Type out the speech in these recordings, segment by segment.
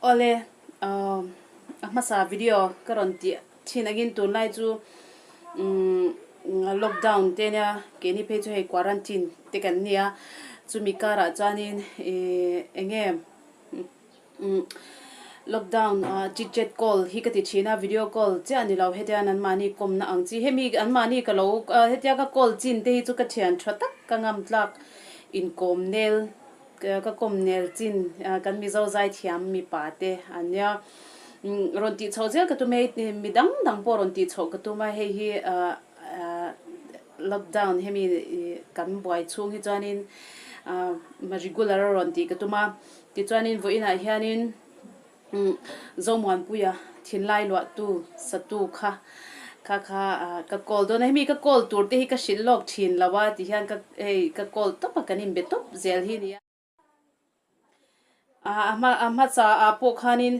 Ole masa video karon ti chin agin tun lai chu lockdown te nya ke ni pe chu he quarantine te kan nia chu mi kara chanin enge lockdown chit call hi ka ti china video call che ani lo hetian an mani kom na ang chi hemi an mani ka lo hetia ka call chin te hi chu ka thian thatak ka ngam tlak in kom nel ka kom nel chin kan mi zo zai thiam mi pa te anya ron ti chho zel ka tu me mi dang po ron ti chho ka tu ma he hi lockdown hemi kan boy chung hi chanin ma regular ron ti ka tu ma ti chanin vo ina hianin zomwan puya thinlai lo tu satu kha ka call do na mi ka call tur te hi ka shil lok thin lawa ti hian ka call to pa kanin be top zel hi ni ama cha po khanin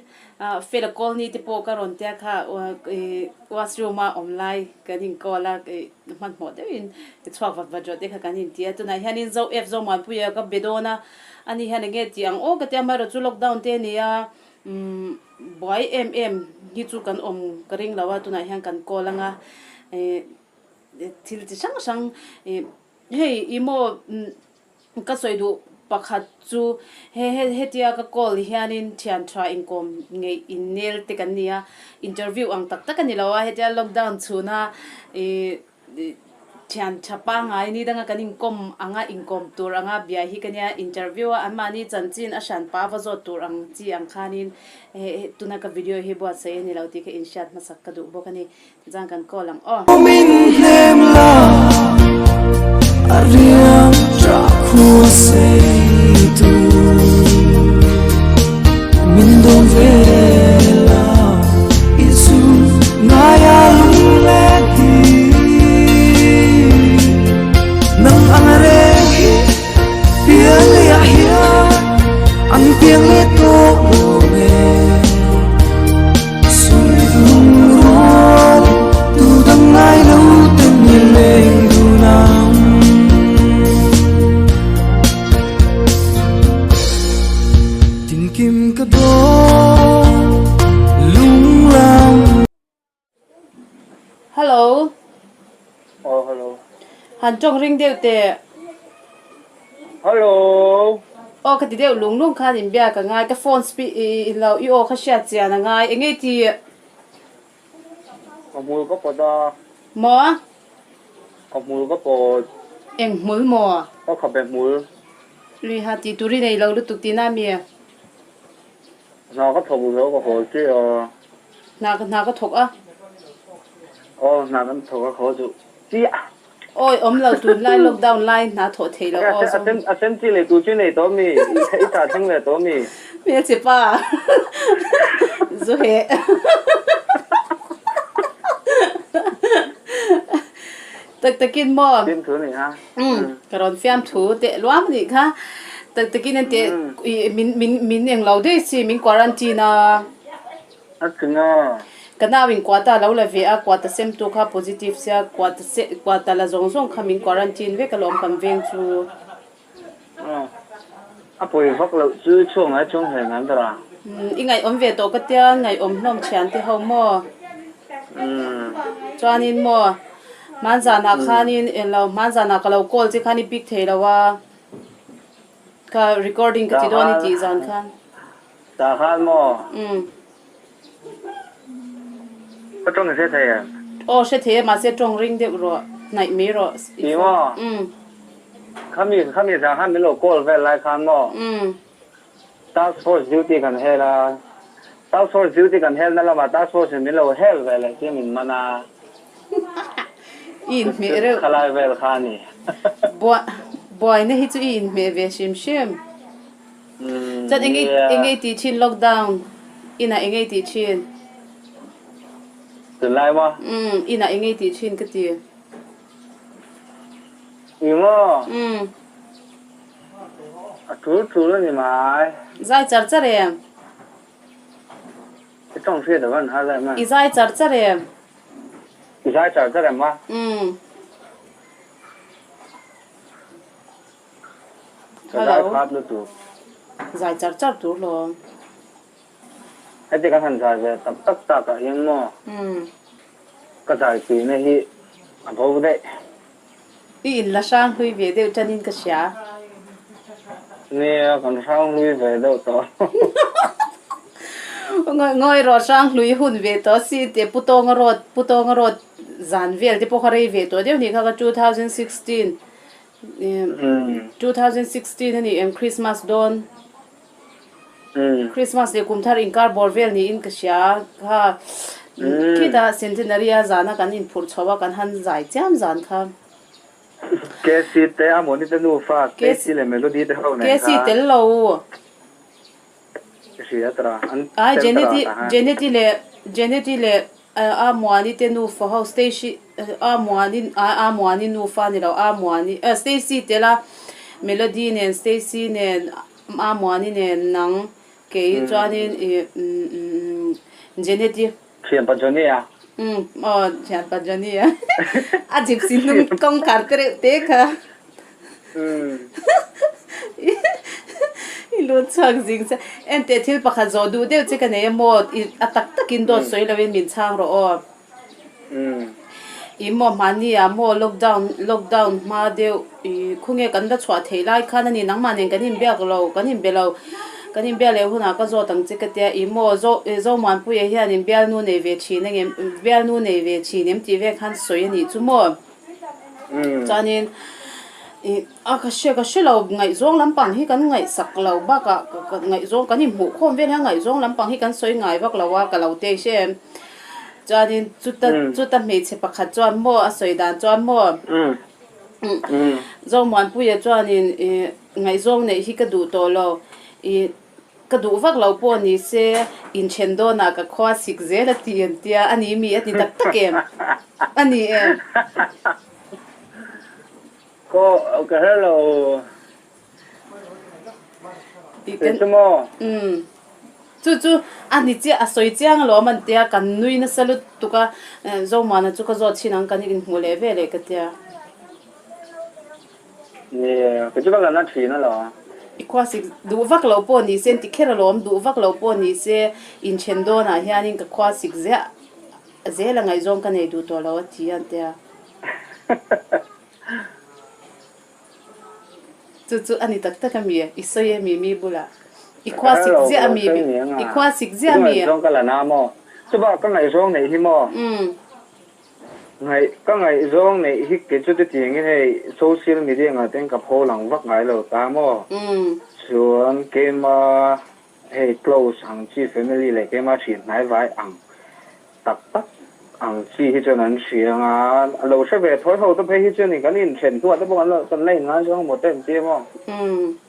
fel call ni te po ka ron te kha washroom online kanin call la man mo de in te chwa va jo te kha kanin ti tu na hianin zo f zo man puya ka bedona ani hian nge ti ang o ka te ma ro chu lockdown te ni ya boy hi chu kan ka ring lawa tu na hian kan call anga thil chi sang hei imo ka soidu pakhat chu he tia ka call hianin thian thra inkom ngei inel te kan nia interview ang tak tak ani lawa he tia lockdown chuna thian thapa ngai ni danga kanin kom anga inkom tur anga bia hi kania interview an mani chanchin a shan pa wa zo tur ang chi ang khanin tuna ka video hi bo se ni lauti ka in shot masak ka du bokani jang kan call ang min hem la ariam tra khu se tu min don vela isu ngaya lung le ti nang angare piang ya ya ang piang le to me sui lung ron tu dang ngai lo ten ni le du nam tin kim ka do lung lam. hello Hello. han chong ring deu te Hello. ka ti deu lung kha nim bia ka ngai ka phone speak i lo i o kha sha chia na ngai enge ti Kamul ko po da. mo Kamul ko po. eng mul mo Ko khabet mul. ri ha ti turi nei lo lu tu ti na mi Na ko thobu lo ko ho chi na ka thok a na kan thoga kho ju. Chi oi lo tu lai lockdown lai na tho thei lo o so asen chi le tu chi nei to mi. I ta thang le to mi. me che pa zo he takin mo Tim thu ni ha. karon fiam thu te luam ni kha takin te min eng lo de si min quarantine Akinga. kana win kwata lo la ve a kwata sem tu kha positive sia kwata la zong kha min quarantine ve kalom kam veng chu Apoi phok lo chu chuang ai chuang he ngan da. ingai om ve to ka tia ngai om nom chan te ho mo chuanin mo manzana khanin elo manzana kalo call chi khani pic thei lawa ka recording ka ti doni ti zan khan Ta khan mo. Ko trong se thai à. o she the ma se tong ring de ro nai me ro Ti mo. Khami sa khan mi lo call ve lai khan mo. Task force duty kan hela. Task force duty kan hel na lama task force mi lo hel ve la ti min mana. in me re Khalai vel khani. boy ne hi chu in me ve shim chat engei ti chin lockdown ina engei ti chin Từ lai mo. ina engei ti chin ka ti Mo. Thu lo ni mai. zai char em Cái trong xe đó vẫn hay lại mà. i zai char em Thì sai chở cho em mà. Cái Hello. phát luôn tụ. Zai char char tu lo ai chỉ cần hành giải về tập tất cả những mò cái giải trí này hi vô đấy in là sang hui về đều cho nên cái xả nè còn sang lui về đâu đó ngồi rồi sang lui hun về đó si để bút tông rồi dàn về để bốc hơi về đó điều này cái 2016 2016 này em Christmas dawn Christmas để cùng thar in car borvel ni in cái xả ha khi đã centenary zana kan in phur chawa kan han zai cham zan kha cái gì thế à muốn đi tới nuôi pha cái gì là melody thế không này cái gì tel lo cái gì đó ai geneti le a muani te nu fa house station a muani nu fa ni lo a muani Stacy te la melody ne Stacy ne a muani ne nang ke chuanin geneti chuyện bắt johnny à chan pa jani ya a jip sin nung kong kar tere te kha ilu chak jing sa en te thil pakha zo du de che kan e mo atak takin do soi lawin min chang ro o i mo mani a mo lockdown ma de khunge kan da chwa theilai khan ani nang manen kan in biak lo kan in belo kan in bia le huna ka zo tang che ka te i mo zo man pu ye hian in bia nu nei ve chi na ngem bia nu nei ve chi nem ti ve khan soi ani chu mo chanin a ka she lo ngai zong lampang hi kan ngai sak lo ba ka ngai zong kan im hu khom ve ha ngai zong lampang hi kan soi ngai bak lawa ka lo te she chanin chuta me che pakhat chuan mo a soi dan chuan mo zo man pu ye chanin ngai zong nei hi ka du to lo ka du vak lo po ni se in chendo na ka khwa sik ze la ti an tia ani mi ati tak tak em ani có cái hello cái什么chu ani che a soi chiang lo man tia kan nui na salut tuka zo mana chu ka zo chinang kan in hule ve le ka tia nè cái chỗ là nó chỉ nó là ikwa sik du vak lo po ni sen ti khera lom du vak lo po ni se in chendo na hianin ka khwa sik ze la ngai zong ka nei du to lo ti an tia chu ani tak tak mi isoye mi bula ikwa sik ze ami ikwa sik ze ami zong cái là nam mo chứ ba cái ngày zong này hi mo ngày cái ngày zong này hi cái chỗ tiếng cái này social media ngài tên gặp hồ lăng vắt ngài lo ta mo xuân cái mà hey close hàng chi family này cái mà chỉ nãy vài ăn tập tắc ăn chi hi cho nên chuyện à lâu sẽ về thôi hậu tôi thấy hi cho nên cái này chuyện tuổi tôi bảo là tuần này ngài cho một tên chi mo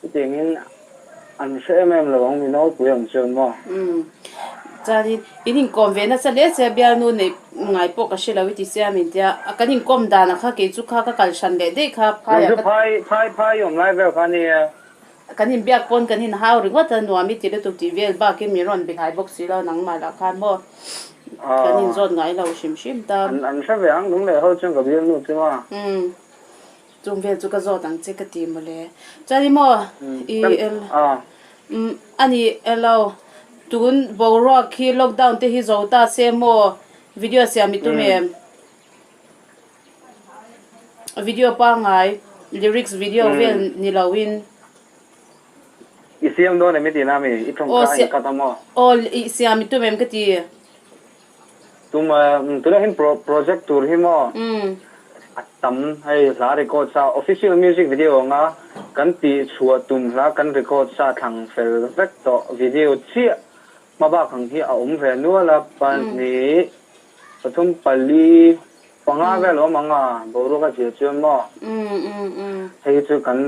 cái tiếng in ăn sẽ em là ông mình nói của ông chuyện mo chani inin kom ve na chale che bia nu nei ngai po ka shela wi ti sia min tia akanin kom da na kha ke chu kha ka kal shan le de kha phaya phai phai yom lai ve khani kanin bia kon kanin hau ringo ta no mi ti le tu ti vel ba ke mi ron bi hai box si lo nang ma la khan mo kanin zon ngai lo shim ta an sa ve ang đúng le ho chung ka bi nu chi ma chung ve chu ka zo tang che ka ti mo le chani mo ani elo tun boro khi lockdown te hi zota se mo video se mi tu me video pa ngai lyrics video vel ni lawin isiam do ne mi ti na mi I thong ka ta mo se mi tu mem ka ti tu la hin project tour hi mo tam hay la record sa official music video nga kan ti chua tum la kan record sa thang fel vek to video chi ma ba khang hi a ve nu la pan ni pathum pali panga ve lo manga boru ka che che mo hei chu kan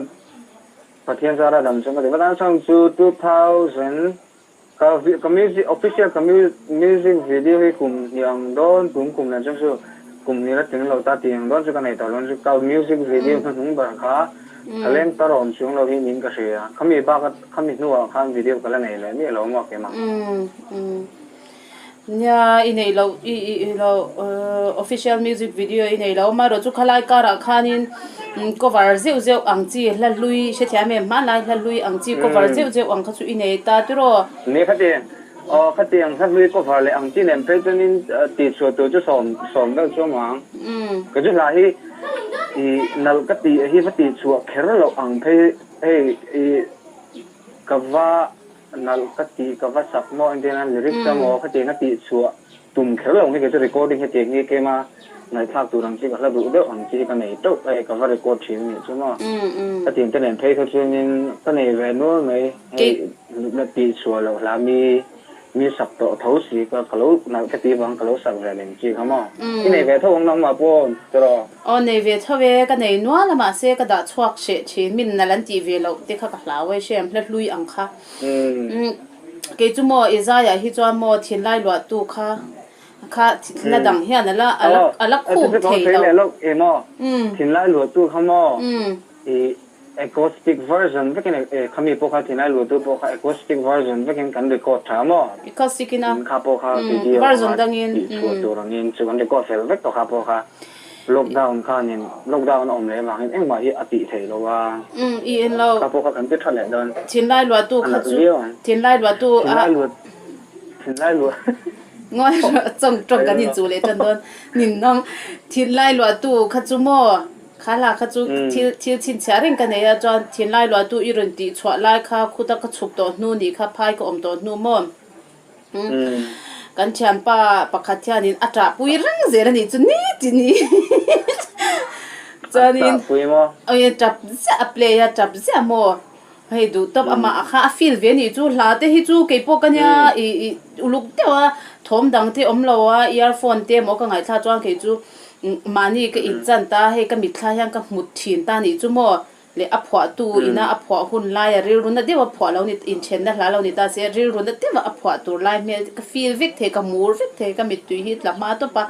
pathian sara dam chung ka dan sang chu 2000 ka music official music video hi kum yang don kum na chung chu kum ni la ting lo ta ting don chu ka nei ta lon chu ka music video ka nung ba kha kalem ta rom chung lo hi nin ka sia khami ba ka khami nuwa khan video kala nei le ni lo mo ke ma nya inei lo official music video inei lo ma ro chu khalai kara khanin cover zeu ang chi la lui she thia me ma lai la lui ang chi cover zeu ang kha chu inei ta tu ro ne khate khát tiền khát lui có phải là anh chỉ làm phải cho nên tỷ số tôi cho sòm đâu cho mà cái chỗ là hi nal cái tỷ hi phát tỷ số khéo là anh phải cái nal cái tỷ cái sắp mò anh tên anh lyrics mò cái tỷ số tụm khéo là cái chỗ recording cái tiếng cái mà này tháp tụi rằng chỉ có là đủ đâu anh chỉ cái này đâu cái record chuyện này chứ mà cái tiếng cái này thấy thôi cho nên cái này về nữa này là tỷ số là mi sắp tổ thấu xí cái kalau nào cái tiếng bằng kalau sắp về nên chỉ không mà cái này về thôi ông nông mà po rồi này về thôi về cái này nữa là mà sẽ cái đã choạc sẽ chỉ mình là lần chỉ về lâu thì khác là vậy xem là lui ăn khá cái chỗ mà Isaiah hi cho mà thiên lai loạt tu khá là đằng hiện là alak khu thế đâu thiên lai loạt tu không mà acoustic version với cái này kami poka thiên lai loạt tu poka acoustic version với cái cần record thảm mà acoustic na khá poka video version dangin tu rangin chứ còn record phải với khá poka lockdown kha nin lockdown om le ma em ma hi ati thei lo wa in lo ka po ka kan te thale don thin lai lo tu kha chu thin lai lo tu thin lai lo ngoi chong kan ni chu le tan don nin nong thin lai lo tu kha chu mo kha la kha chu thil chin cha ring kan ya chon thin lai lo tu i ron ti chwa lai kha khuta ka chup to nu ni kha phai ko om to nu mo kan chan pa pakhathia nin atra pui rang zera ni chu ni ti ni chanin oi tap za play ya tap za mo hei du top ama kha feel ve ni chu hla te hi chu ke po kanya i uluk te wa thom dang te om lo wa earphone te mo ka ngai tha chuan ke chu mani ka in chan ta he ka mi thla yang ka mut thin ta ni chu mo le aphwa tu ina aphwa hun lai a ril run dewa phwa lo ni in chen na hla lo ni ta se ril run dewa aphwa tu lai me ka feel vek the ka mur vek the ka mi tu hi tla ma to pa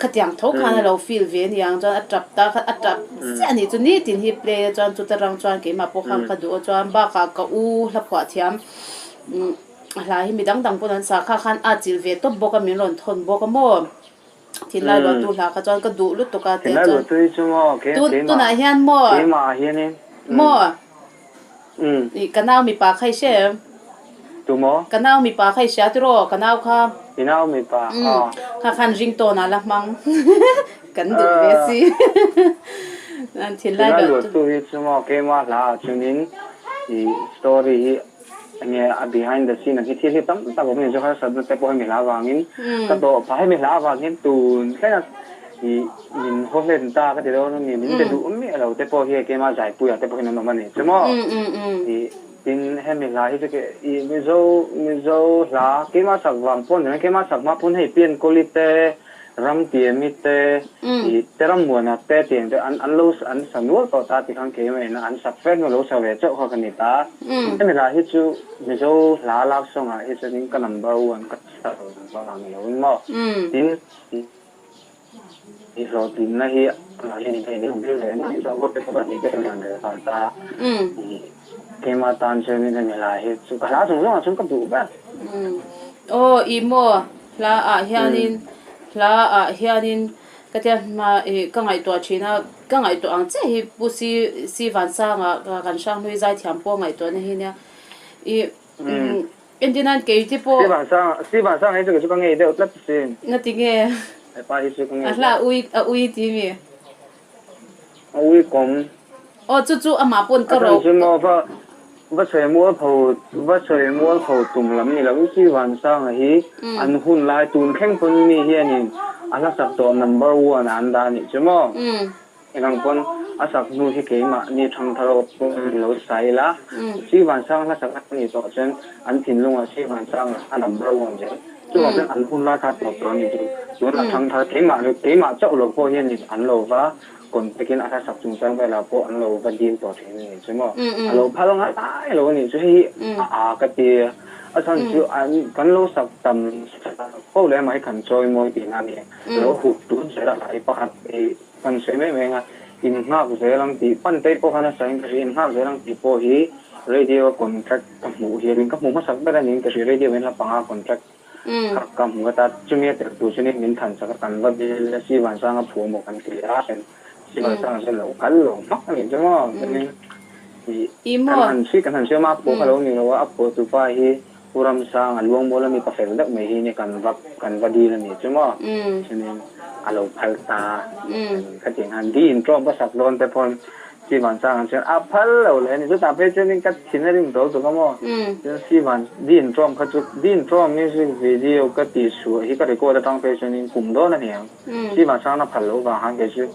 khatiang tho khana lo feel ve ni yang chuan atrap ta atrap se ni chu ni tin hi play chuan chu ta rang chuan ke ma po kham kha du chuan ba ka u hla phwa thiam hla hi mi dang dang pon an sa kha khan a chil ve to boka mi ron thon boka mo thin lai lo tu hla ka chuan ka du lu to ka te chuan tu na hian mo ke ma hian ni mo i kanao mi pa khai she tu mo kanao mi pa khai sha tu ro kanao kha kanao mi pa kha khan ring to na la mang kan du ve si an thin lai lo tu hi chu mo ke ma la chunin i story nghe behind the scene cái thiết tam ta có mình cho các sản phẩm po mình lá vàng in các độ phải mình lá vàng in tu cái là thì mình hôm lên ta cái điều đó mình để đủ mấy đầu po kia cái mà giải bùi po nó mà này chứ mà thì tin hay mình lá cái mình dâu lá cái mà sạc vàng po này cái mà sạc mà po hay biến quality ram tiền mi te thì te ram mua na te tiền te an lo an san nuo to ta ti khang ke mai na an sak fe no lo sa ve chau kha kan ni ta em la hi chu mi zo la la song a hi chu ning ka number 1 ka sa ba la mi lo mo tin lo tin na hi la hi ni ke ni bi le ni so ko te ko ni ke kan de sa ta ke ma tan che ni na la hi chu ka la song ka du ba o i mo la a hianin la hianin ka te ma ka ngai to china ka ngai to ang che hi pu si van sa nga kan sang noi zai thiam po ngai to na hi nya i indian ke ti po si van sa hai chu ka ngai de utlat sin na ti nge pa hi chu ka ngai la ui ti mi ui kom o chu ama pon ka ro vất sợi mua phù tùng lắm ni là cái gì hoàn sang hi anh hun lại tùng khen con mi hiền ni anh sắp tổ number 1 anh đã ni chứ mà anh con anh sắp nuôi cái cái mà ni thằng thằng lâu sai la gì hoàn sang là sắp ni tổ chân anh tin luôn là gì hoàn sang anh number 1 chứ chứ mà anh hun lại khác tổ ni chứ là thằng thằng cái mà chỗ lộc po hiền ni anh lâu và còn cái kia là sắp chung sang về là bộ anh lâu và điên tổ thế này chứ mà anh lâu phá long ai lâu này chứ hi cái kia ở trong chứ anh cái lâu sắp tầm bao lẽ mấy khẩn trôi môi tiền anh này lâu hụt tốn sẽ là lại bắt thì phần sẽ mấy mấy in ngáp sẽ làm thì pan tây po khana sang cái in ngáp sẽ làm thì po hi radio contract các mũ hi mình các mũ mà sắp cái này cái radio mình là bằng contract các mũ ta chung nghe được tu cho nên mình thành sẽ cần vật đi là si hoàn sang phụ một cái gì đó si hoàn sang sẽ lâu cắn lâu mắc cái chứ mà thì cái hành xí mà phụ cái lâu nhiều là áp phụ tu phải hi puram sang luang bola mi pasel dak me hi ni kan vadi la ni chuma chinin alo phalta khating han di in trom pasak don te pon si man sang chen a phal lo le ni chu ta pe chen kat chinaring do to mo chen si man di in trom khachu di in trom music video ka ti su hi ka record da tang pe chen in kum do na ni si man sang na phal lo ba han ke chu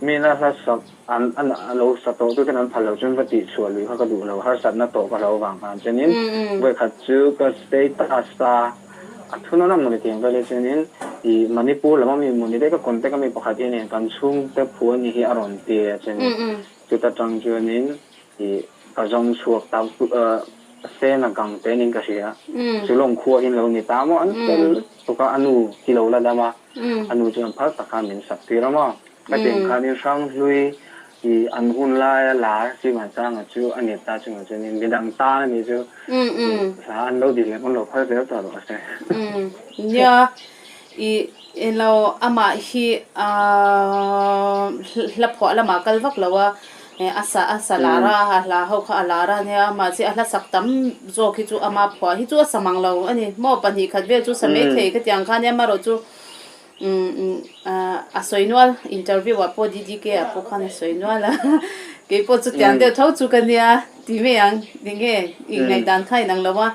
mi na sa sak an lo sa to tu kan phal lo chen va ti su lu ha ka du lo har sat na to ka lo wang han chen in we khat chu ka status ta athuna nam no tiang ka le chen in i manipur lama mi muni de ka konte ka mi pakhat ni kan chung te phu ni hi aron te chen chu ta tang chuan in i ka jong chuak ta se na gang te nin ka sia chu long khuwa in lo ni ta mo an tel to ka anu ki lo la da ma anu chuan phal ta kha min sak ti ra ma ka teng kha ni sang lui i an hun la si man sang a chu ani ta chu chuan in midang ta ni chu sa an lo di le kon lo phal te ta ro ase nya i en lo ama hi la pho la ma kal vak lawa asa lara la ho kha lara ne ma chi ala saktam zo ki chu ama pho hi chu samang lo ani mo pani khat ve chu same the ka tyang kha ne ma ro chu a soinwal interview wa po di ke a po khan soinwal ke po chu tyang de thau chu kan ya ti me yang dinge i ngai dan khai nang lawa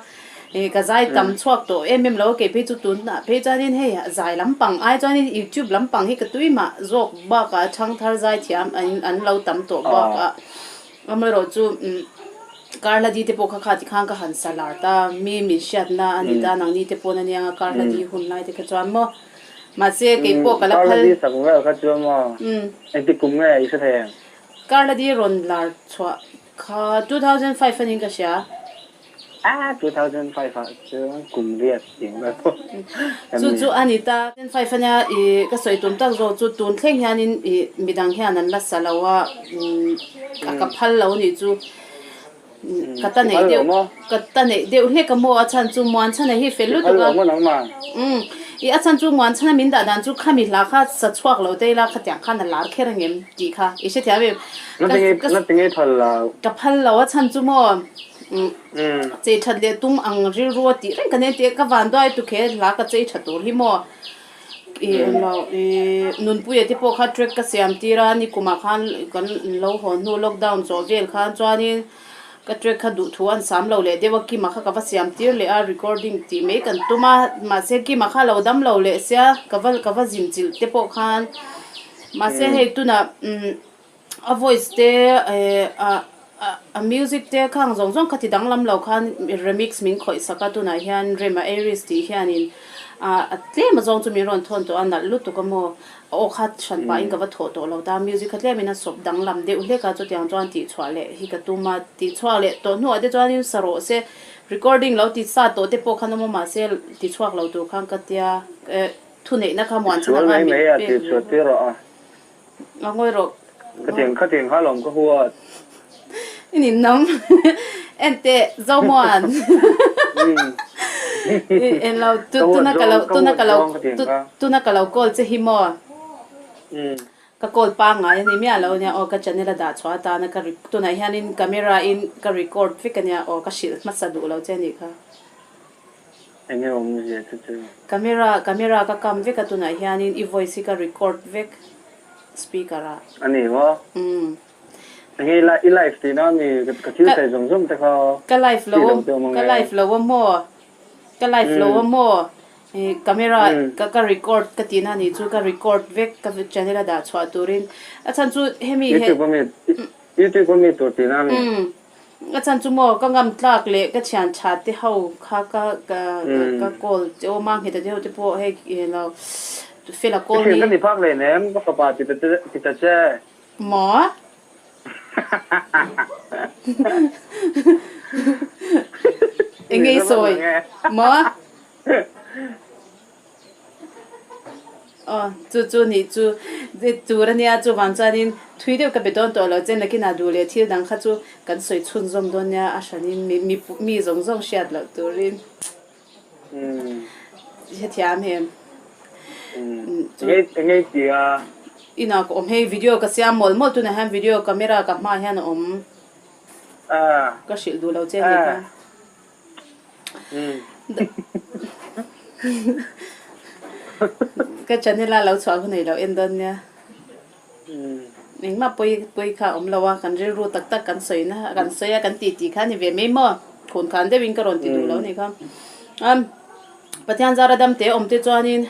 ka zai tam chuak to lo ke pe chu tun na pe chanin he zai lampang ai chanin youtube lampang hi ka tuima zok ba ka thang thar zai thiam an lo tam to ba ka amro chu karla di te po kha ti khang ka han salar ta mi shat na ani da nang ni te po na nya karla di hun lai te ka chan mo ma se ke po kala phal karla di sakwa ka chu mo ti kum nge I sa the karla di ron lar chwa kha 2005 ani ka sha 2005 chu kum riat ting ba chu anita 2005 ania I ka soi tum tak zo chu tun thleng hianin midang hian an la salawa ka phal lo ni chu kata nei deu hle ka mo achan chu muan chana hi felu tu ga I achan chu muan chana min da dan chu khami la kha sa chuak lo te la kha tyang khan lar kherangem ti kha I se thia be na tinge thal la ka phal lo achan chu mo che that le tum ang ril ro ti ren ka ne te ka van doi tu khe la ka che that tur hi mo nun pu ye te po kha track ka siam ti ra ni kuma khan kan lo ho no lockdown zo vel khan chwani ka track kha du thuan sam lo le dewa ki ma kha ka va siam tir le a recording ti me kan tuma ma se ki ma kha lo dam lo le sia ka va jim chil te po khan ma se he tu na a voice te a music te khang zong zong khati dang lam lo khan remix min khoi saka tu na hian rema aries ti hian in a tle ma zong chu mi ron thon to an lu tu ka mo o khat shan pa in ka va tho to lo da music khatle mina sop dang lam de ule ka chu tyang chuan ti chwa le hi ka tu ma ti chwa le to nu ade chuan in saro se recording lo ti sa to te po khan mo ma se ti chwak lo tu khang ka tia thu nei na kha mon chana mai mai a ti chu ti ro a ngoi ro ka ting ha lom ko huwa ini nam ente zomuan en lo tu na kalau kol che hi mo ka kol pa nga ni mi alo nya o ka channel da chwa ta na ka tu na hianin camera in ka record fikanya o ka shil masadu lo che ni kha enge om je tu camera ka kam ve ka tu na hianin I voice ka record vek speaker a ani mo Ngay live thì nó mi cái chiếu tay dùng dùng tay kho cái live lâu mo cái live lâu mo camera cái record cái tin anh chú cái record vek cái channel đã chua turin achan chú hemi YouTube có mi tổ tin anh achan chú mo cái ngam tlak le cái chan chat thì hậu kha cái call cho mang hiện tại thì po hay là feel là call ni cái gì phát lên em có bà thì chơi mo Nghe rồi mà chú ni chú ra nia chú van cha nin thui deu ka beton to lo chen lakina du le thil dang kha chu kan soi chun zom don nia a shanin mi zong zong shat lo turin he thiam hem ngay ti a ina ko om he video ka siam mol tu na ham video camera ka ma hian ka shil du lo che ni ka cái chân này là lâu xóa cái này lâu em đơn nha mình mà bơi khá lâu à cần ru tắc tắc cần sấy na cần sấy cần tì khá như vậy mấy mơ khôn khán để mình cái rồi tì đủ lâu này không bắt thiên ra đam té tê cho nên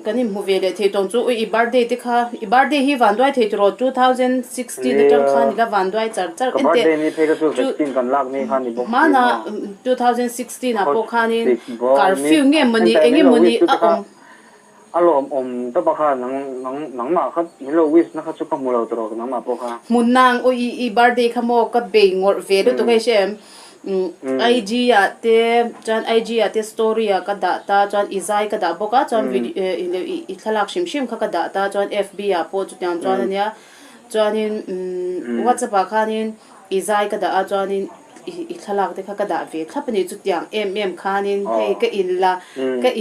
cái này mua về để thấy trong chỗ birthday thì khá birthday hi van đôi thấy rồi 2016 để trong khá cái van đôi char char cái birthday này thấy cái số 15 cần lạc này khá này bốc mà na 2016 na bốc khá nên curfew nghe money alom to baka nang ma khat milo wis na khat chuka mulo tro nang ma poka mun nang i birthday khamo ka be ngor ve do to kai shem IG ate story ka data chan izai ka da boka chan i thalak shim kha ka data chan FB po chutyam chan ania chanin WhatsApp khanin izai ka da chanin i thalak te kha ka da ve thapani chutyang khanin he ka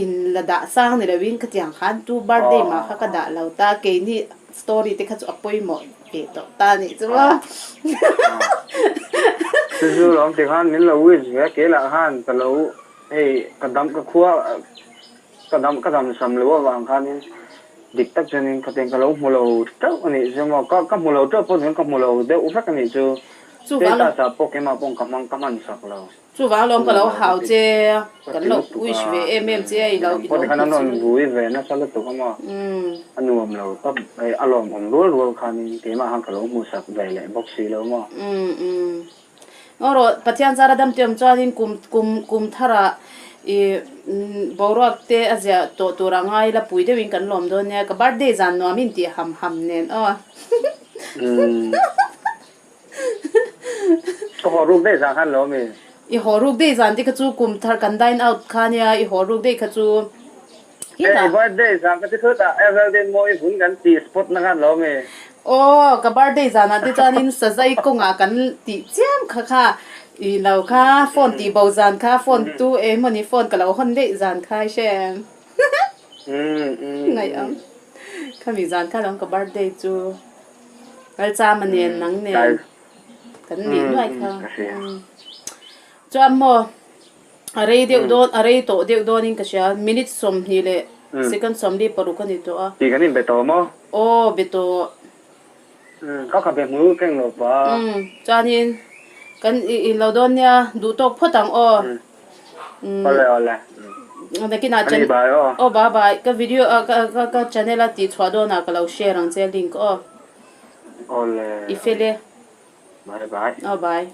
in la da sang ne lawin ka tyang khan tu birthday ma kha ka da lo ta ke ni story te kha chu apoi mo ve to ta ni chuwa chu lom te khan min lo wis ve ke la han ka lo hey kadam ka khua kadam sam lo wang khanin dik tak chanin ka teng ka lo mulo to ani jemo ka mulo to pon ka mulo de u phak ani chu chu wang sa pokemon pong kaman sak lo chu wang lom ka lo hau che kan lo wish ve che ai lo ko de khanan non bui ve na sa lo to ka ma anuam lo ta ai alom om rol khanin te ma han ka lo mu sak ve le box si lo ma ngoro pathian zara dam tiam chanin kum thara e borak te azia to rangai la pui de win kan lom do ne ka birthday zan no min ti ham nen ko horuk de za han lo mi i horuk de zan ti ka chu kum thar kan dine out khania i horuk de ka chu hey birthday za ka ti thota everday moi bun kan ti spot na kan lo mi ka birthday zan ati chanin sajai ko nga kan ti chiam kha i lau kha phone ti bo zan kha phone tu moni phone ka lo hon de zan kha shem ngai khami zan kha long ka birthday chu al cha manen nang ne kan ni noi kha cho mo are to deu don in ka sha minute som ni le second som li paru kan ni to a ti kan in be to mo beto ka be mu keng lo pa chanin kan i lo don nya du tok photang ole da kina chan bye ka video ka channel a ti chwa do na ka lo share ang che link ole i fele bye bye